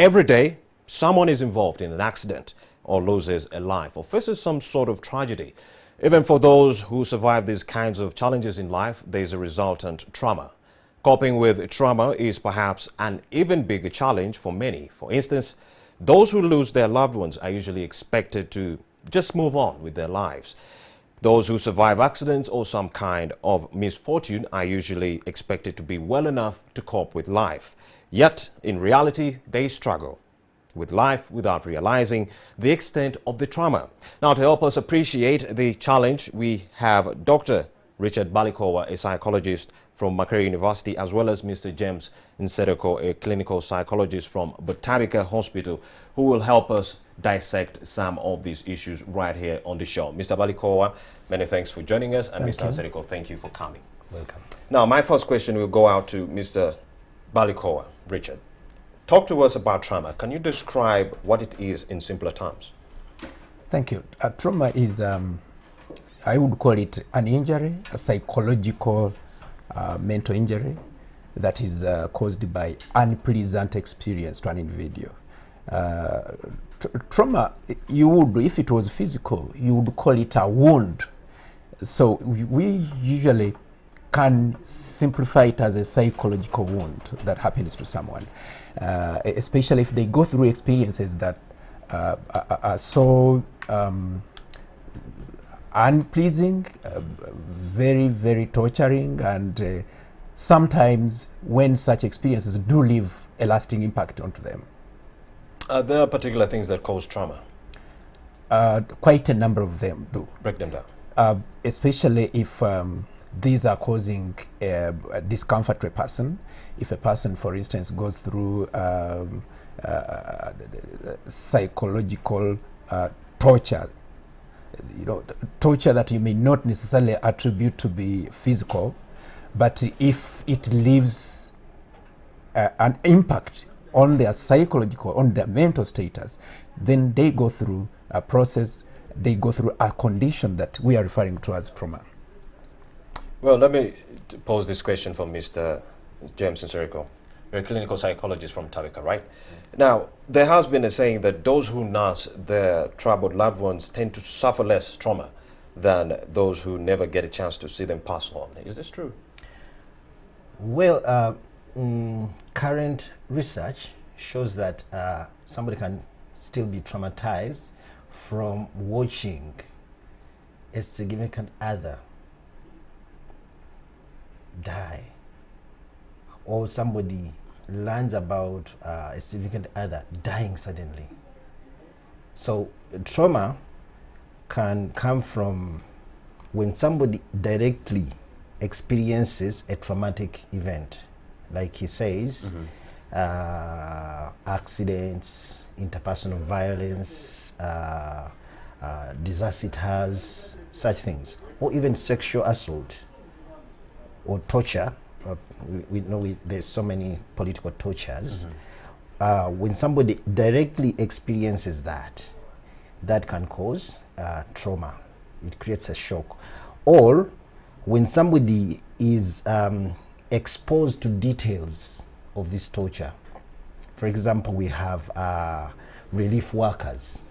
Every day, someone is involved in an accident or loses a life or faces some sort of tragedy. Even for those who survive these kinds of challenges in life, there is a resultant trauma. Coping with trauma is perhaps an even bigger challenge for many. For instance, those who lose their loved ones are usually expected to just move on with their lives. Those who survive accidents or some kind of misfortune are usually expected to be well enough to cope with life. Yet, in reality, they struggle with life without realizing the extent of the trauma. Now, to help us appreciate the challenge, we have Dr. Richard Balikowa, a psychologist from Makerere University, as well as Mr. James Nsereko, a clinical psychologist from Botabika Hospital, who will help us dissect some of these issues right here on the show. Mr. Balikowa, many thanks for joining us, and Mr. Nsereko, thank you for coming. Welcome. Now, my first question will go out to Mr. Balikowa. Richard, talk to us about trauma. Can you describe what it is in simpler terms? Thank you. Trauma is, I would call it an injury, a psychological, mental injury that is caused by unpleasant experience to an individual. Trauma, you would, if it was physical, you would call it a wound. So we usually can simplify it as a psychological wound that happens to someone, especially if they go through experiences that are so unpleasing, very, very torturing, and sometimes when such experiences do leave a lasting impact onto them. Are there particular things that cause trauma? Quite a number of them do. Break them down. Especially if these are causing discomfort to a person. If a person, for instance, goes through psychological torture, torture that you may not necessarily attribute to be physical, but if it leaves an impact on their psychological, on their mental status, then they go through a process, they go through a condition that we are referring to as trauma. Well, let me pose this question for Mr. James Nsereko. You're a clinical psychologist from Botabika, right? Now, there has been a saying that those who nurse their troubled loved ones tend to suffer less trauma than those who never get a chance to see them pass on. Is this true? Well, current research shows that somebody can still be traumatized from watching a significant other die, or somebody learns about a significant other dying suddenly. So trauma can come from when somebody directly experiences a traumatic event, like he says, accidents, interpersonal violence, disasters, such things, or even sexual assault or torture. We know there's so many political tortures. When somebody directly experiences that, that can cause trauma. It creates a shock. Or when somebody is exposed to details of this torture. For example, we have relief workers,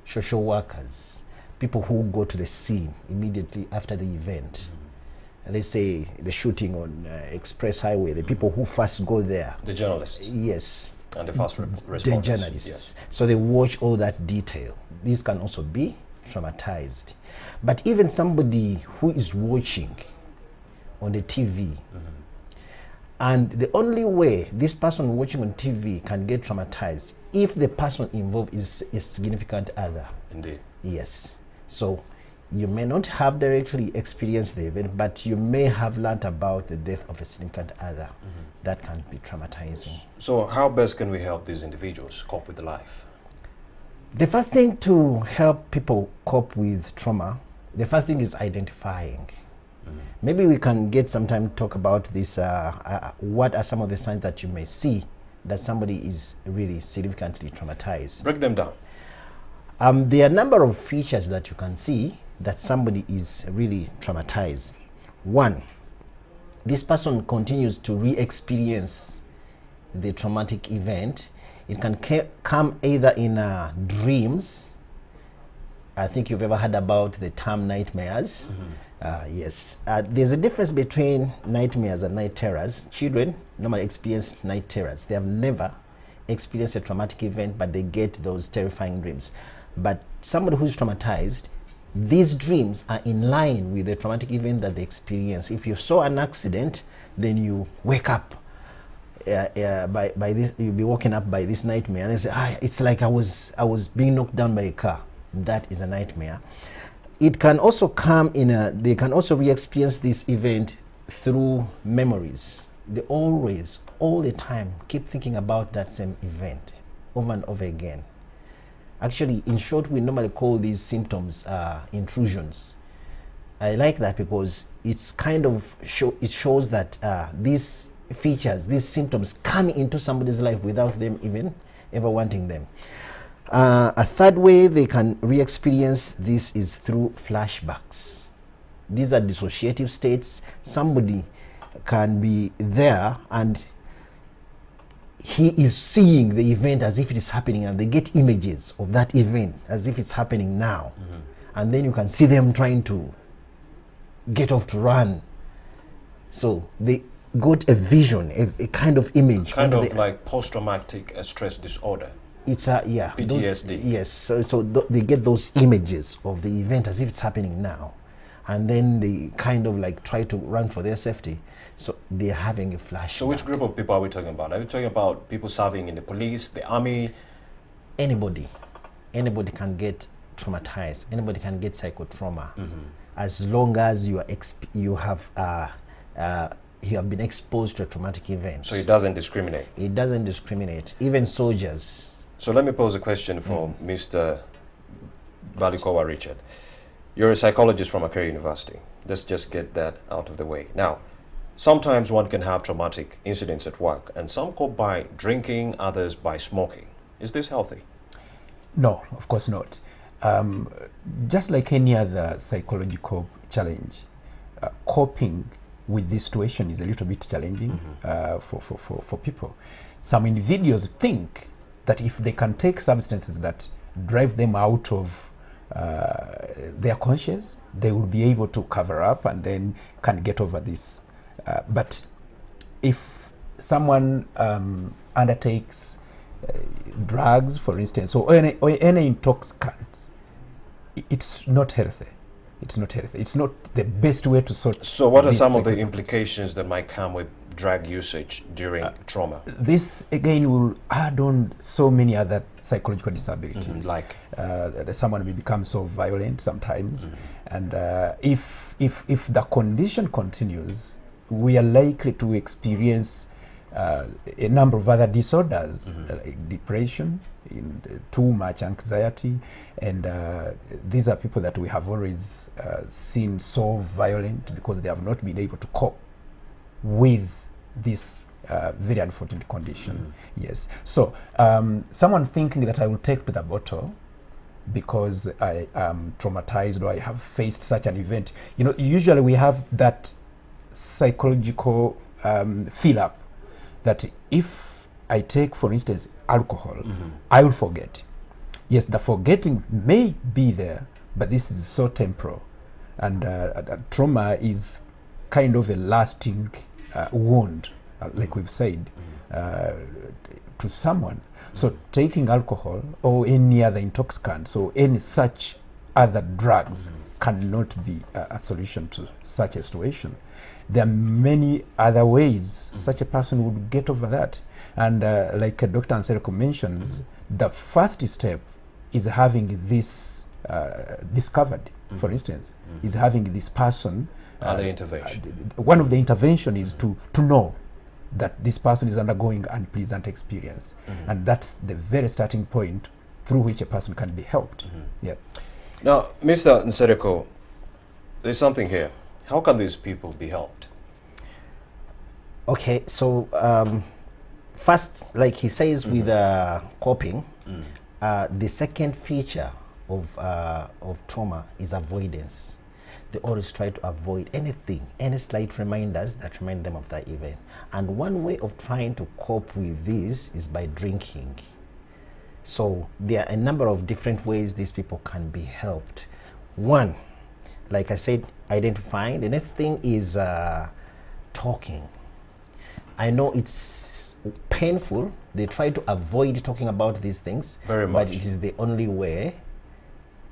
social workers, people who go to the scene immediately after the event. Let's say the shooting on Express Highway, the people who first go there. The journalists. Yes. And the first responders. The journalists. Yes. So they watch all that detail. These can also be traumatized. But even somebody who is watching on the TV, and the only way this person watching on TV can get traumatized if the person involved is a significant other. Indeed. Yes. So you may not have directly experienced the event, but you may have learned about the death of a significant other. That can be traumatizing. So how best can we help these individuals cope with life? The first thing to help people cope with trauma, the first thing is identifying. Maybe we can get some time to talk about this. What are some of the signs that you may see that somebody is really significantly traumatized? Break them down. There are a number of features that you can see that somebody is really traumatized. One, this person continues to re-experience the traumatic event It can come either in dreams. I think you've ever heard about the term nightmares. Yes. There's a difference between nightmares and night terrors. Children normally experience night terrors. They have never experienced a traumatic event, but they get those terrifying dreams. But somebody who's traumatized, these dreams are in line with the traumatic event that they experience. If you saw an accident, then you wake up by this, you'll be woken up by this nightmare, and you say, it's like I was being knocked down by a car. That is a nightmare. It can also come in they can also re-experience this event through memories. They always, all the time, keep thinking about that same event over and over again. Actually, in short, we normally call these symptoms intrusions. I like that because it's kind of it shows that these features, these symptoms come into somebody's life without them even ever wanting them. A third way they can re-experience this is through flashbacks. These are dissociative states. Somebody can be there and he is seeing the event as if it is happening, and they get images of that event as if it's happening now. And then you can see them trying to get off to run. So they got a vision, a kind of image. Kind of like post-traumatic stress disorder. It's a, yeah. PTSD. Yes, so they get those images of the event as if it's happening now. And then they kind of like try to run for their safety. So they're having a flashback. So which group of people are we talking about? Are we talking about people serving in the police, the army? Anybody can get traumatized. Anybody can get psychotrauma, as long as you have been exposed to a traumatic event. So it doesn't discriminate. It doesn't discriminate. Even soldiers. So let me pose a question for Mr. Balikowa Richard. You're a psychologist from Accra University. Let's just get that out of the way. Now, sometimes one can have traumatic incidents at work, and some cope by drinking, others by smoking. Is this healthy? No, of course not. Just like any other psychological challenge, coping with this situation is a little bit challenging for people. Some individuals think that if they can take substances that drive them out of their conscience, they will be able to cover up and then can get over this. But if someone undertakes drugs, for instance, or any intoxicants, it's not healthy. It's not healthy. It's not the best way to sort. So what are some of the implications that might come with drug usage during trauma? This again will add on so many other psychological disabilities. Like someone may become so violent sometimes, and if the condition continues, we are likely to experience a number of other disorders, like depression, too much anxiety, and these are people that we have always seen so violent because they have not been able to cope with this very unfortunate condition. Yes. So someone thinking that I will take to the bottle because I am traumatized or I have faced such an event, you know, usually we have that psychological fill up that if I take, for instance, alcohol, I will forget. Yes, the forgetting may be there, but this is so temporal, and trauma is kind of a lasting wound, like we've said, to someone. So taking alcohol or any other intoxicants or any such other drugs cannot be a solution to such a situation. There are many other ways such a person would get over that. And like Dr. Nsereko mentions, the first step is having this discovered, for instance, is having this person. The intervention. One of the intervention is to know that this person is undergoing unpleasant experience. And that's the very starting point through which a person can be helped. Yeah. Now, Mr. Nsereko, there's something here. How can these people be helped? Okay, so first, like he says with coping, the second feature of trauma is avoidance. They always try to avoid anything, any slight reminders that remind them of that event. And one way of trying to cope with this is by drinking. So there are a number of different ways these people can be helped. One, like I said, identifying. The next thing is talking. I know it's painful. They try to avoid talking about these things. Very much. But it is the only way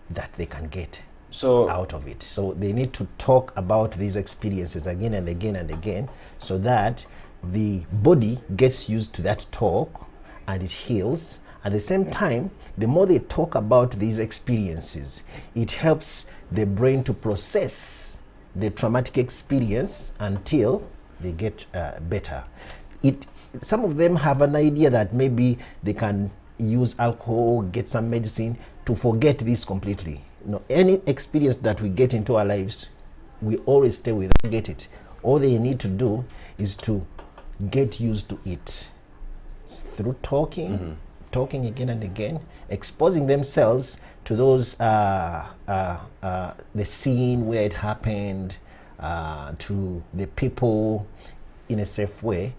that they can get So out of it. So they need to talk about these experiences again and again and again, so that the body gets used to that talk and it heals. At the same time, the more they talk about these experiences, it helps the brain to process the traumatic experience until they get better. Some of them have an idea that maybe they can use alcohol, get some medicine to forget this completely. Any experience that we get into our lives, we always stay with it, get it. All they need to do is to get used to it through talking, talking again and again, exposing themselves to those the scene where it happened, to the people in a safe way,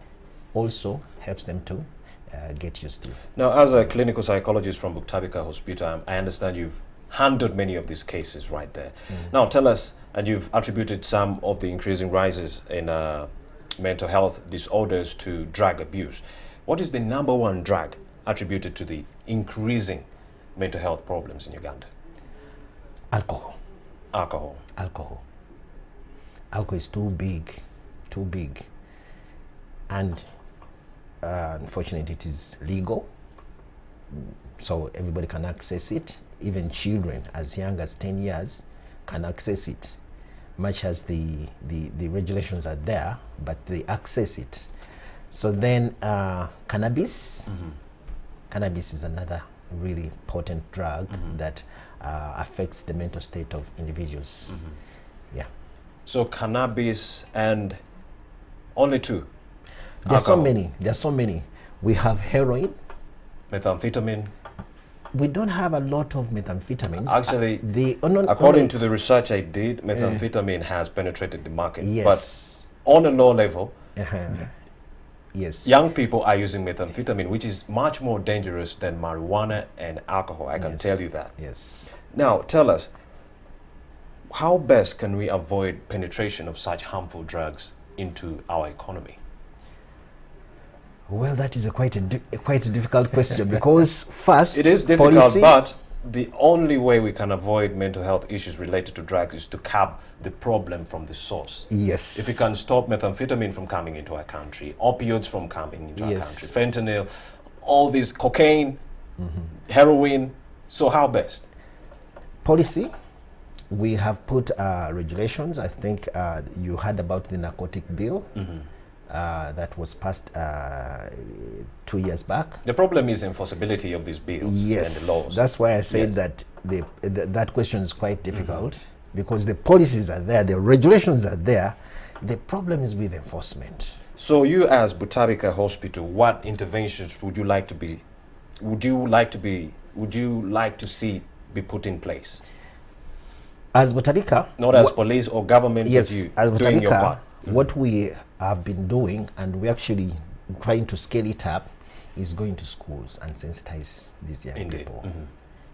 also helps them to get used to it. now, as a clinical psychologist from Butabika Hospital, I understand you've handled many of these cases right there. Now, tell us, and you've attributed some of the increasing rises in mental health disorders to drug abuse. What is the number one drug attributed to the increasing mental health problems in Uganda? Alcohol. Alcohol. Alcohol. Alcohol is too big. And unfortunately, it is legal, so everybody can access it. Even children as young as 10 years can access it, much as the regulations are there, but they access it. So then cannabis. Cannabis is another really potent drug that affects the mental state of individuals. Yeah. So cannabis and only two? There are so Alcohol. many. There are so many. We have heroin. Methamphetamine. We don't have a lot of methamphetamines. Actually, only according to the research I did, methamphetamine has penetrated the market. Yes. But on a low level, Yes. young people are using methamphetamine, which is much more dangerous than marijuana and alcohol. I can Yes. tell you that. Yes. Now, tell us, how best can we avoid penetration of such harmful drugs into our economy? Well, that is quite a difficult question because first, It is difficult, policy, but the only way we can avoid mental health issues related to drugs is to cap the problem from the source. yes. If we can stop methamphetamine from coming into our country, opioids from coming into our Yes. country, fentanyl, all this cocaine, heroin, so how best? policy, we have put regulations. I think you heard about the narcotic bill that was passed 2 years back. The problem is enforceability of these bills and Yes, the laws. that's why I said Yes. that that question is quite difficult because the policies are there, the regulations are there. The problem is with enforcement. So you as Butabika Hospital, what interventions would you like to see be put in place? As Butabika, Not as police or government, yes, but you as doing your Butabika, part. what we have been doing, and we're actually trying to scale it up, is going to schools and sensitize these young Indeed. people.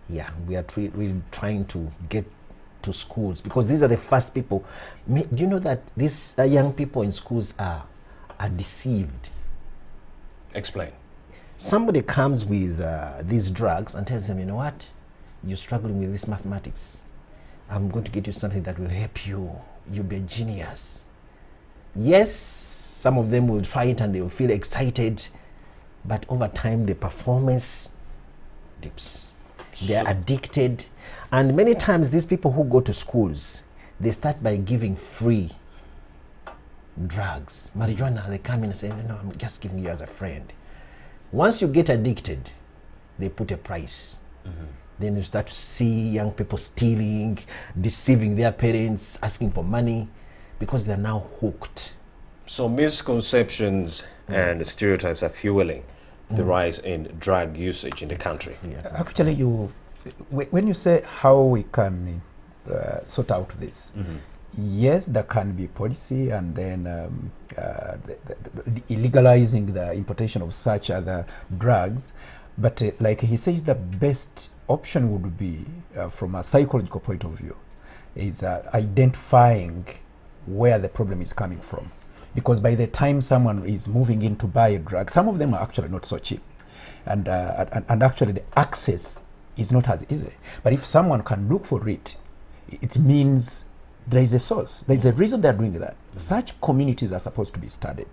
Yeah, we are really trying to get to schools because these are the first people. Do you know that these young people in schools are deceived? Explain. Somebody comes with these drugs and tells them, you know what, you're struggling with this mathematics. I'm going to get you something that will help you. You'll be a genius. Yes, some of them will try it and they will feel excited, but over time the performance dips. They are addicted. And many times these people who go to schools, they start by giving free drugs. Marijuana, they come in and say, no, I'm just giving you as a friend. Once you get addicted, they put a price. Then you start to see young people stealing, deceiving their parents, asking for money, because they're now hooked. So misconceptions and stereotypes are fueling the rise in drug usage in the country. Yeah. Actually, when you say how we can sort out this, yes, there can be policy, and then illegalizing the importation of such other drugs. But like he says, the best option would be, from a psychological point of view, is identifying where the problem is coming from. Because by the time someone is moving in to buy a drug, some of them are actually not so cheap. And actually the access is not as easy. But if someone can look for it, it means there is a source. There is a reason they are doing that. Such communities are supposed to be studied.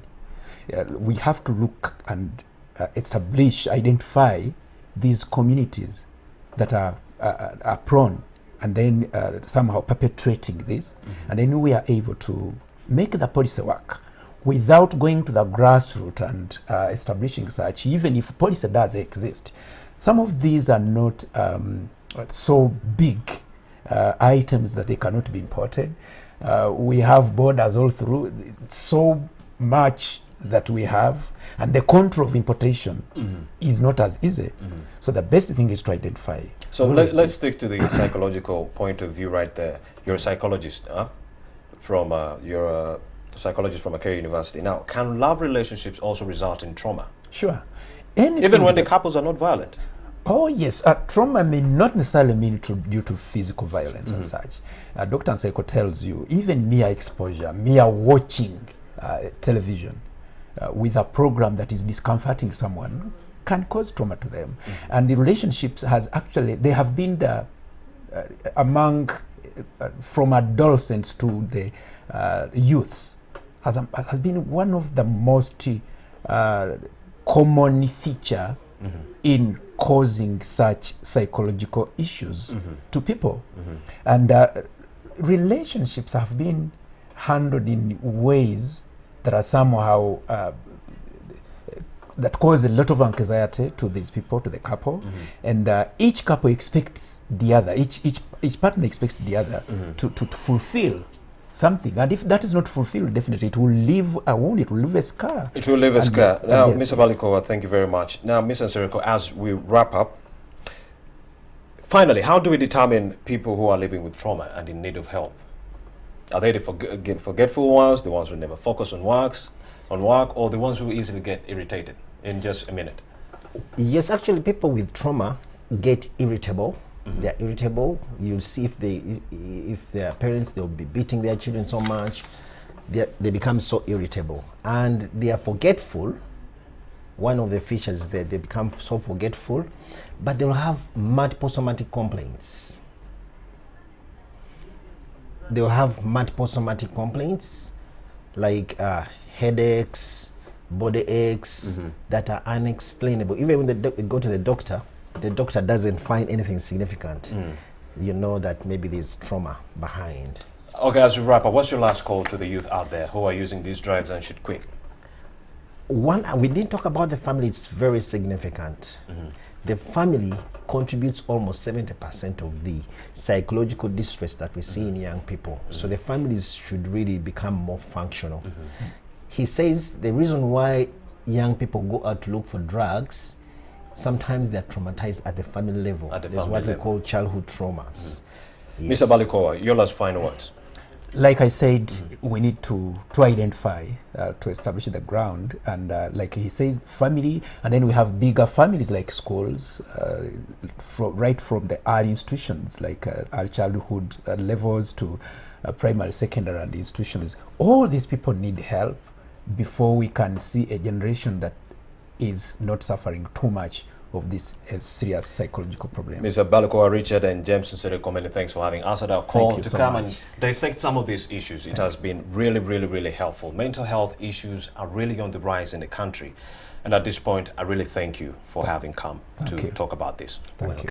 We have to look and establish, identify these communities that are prone, and then somehow perpetrating this, and then we are able to make the policy work without going to the grassroots and establishing such, even if policy does exist. Some of these are not so big items that they cannot be imported. We have borders all through. It's so much that we have, and the control of importation is not as easy. So the best thing is to identify. So let's stick to the psychological point of view right there. You're a psychologist, you're a psychologist from Makerere University. Now, can love relationships also result in trauma? Sure. Even when the couples are not violent? Oh yes, trauma may not necessarily mean due to physical violence and such. Dr. Nsereko tells you, even mere exposure, mere watching television with a program that is discomforting someone can cause trauma to them. And the relationships they have been the, among, from adolescents to the youths, has been one of the most common feature in causing such psychological issues to people. And relationships have been handled in ways that are somehow that cause a lot of anxiety to these people, to the couple, and each couple expects the other, each partner expects the other to fulfill something, and if that is not fulfilled, definitely it will leave a wound, it will leave a scar. It will leave a scar. Now, Mr. Balikowa, thank you very much. Now, Mr. Nsereko, as we wrap up, finally, how do we determine people who are living with trauma and in need of help? Are they the forgetful ones, the ones who never focus on work, or the ones who easily get irritated? In just a minute. Yes, actually, people with trauma get irritable. They're irritable. You'll see if their parents, they'll be beating their children so much, they become so irritable. And they are forgetful. One of the features is that they become so forgetful, but they'll have multiple somatic complaints. They'll have multiple somatic complaints like headaches, body aches that are unexplainable. Even when they go to the doctor doesn't find anything significant. You know that maybe there's trauma behind. Okay, as we wrap up, what's your last call to the youth out there who are using these drugs and should quit? One, we didn't talk about the family. It's very significant. The family contributes almost 70% of the psychological distress that we see in young people. So the families should really become more functional. He says the reason why young people go out to look for drugs, sometimes they're traumatized at the family level. There's what we call childhood traumas. Yes. Mr. Balikowa, your last final words. Like I said, we need to identify, to establish the ground, and like he says, family, and then we have bigger families like schools, right from the early institutions, like early childhood levels to primary, secondary, and institutions. All these people need help before we can see a generation that is not suffering too much of this serious psychological problem. Mr. Balikowa, Richard, and James Nsereko, many thanks for having answered our call to come and dissect some of these issues. It has been really, really, really helpful. Mental health issues are really on the rise in the country. And at this point, I really thank you for having come to talk about this. Thank you.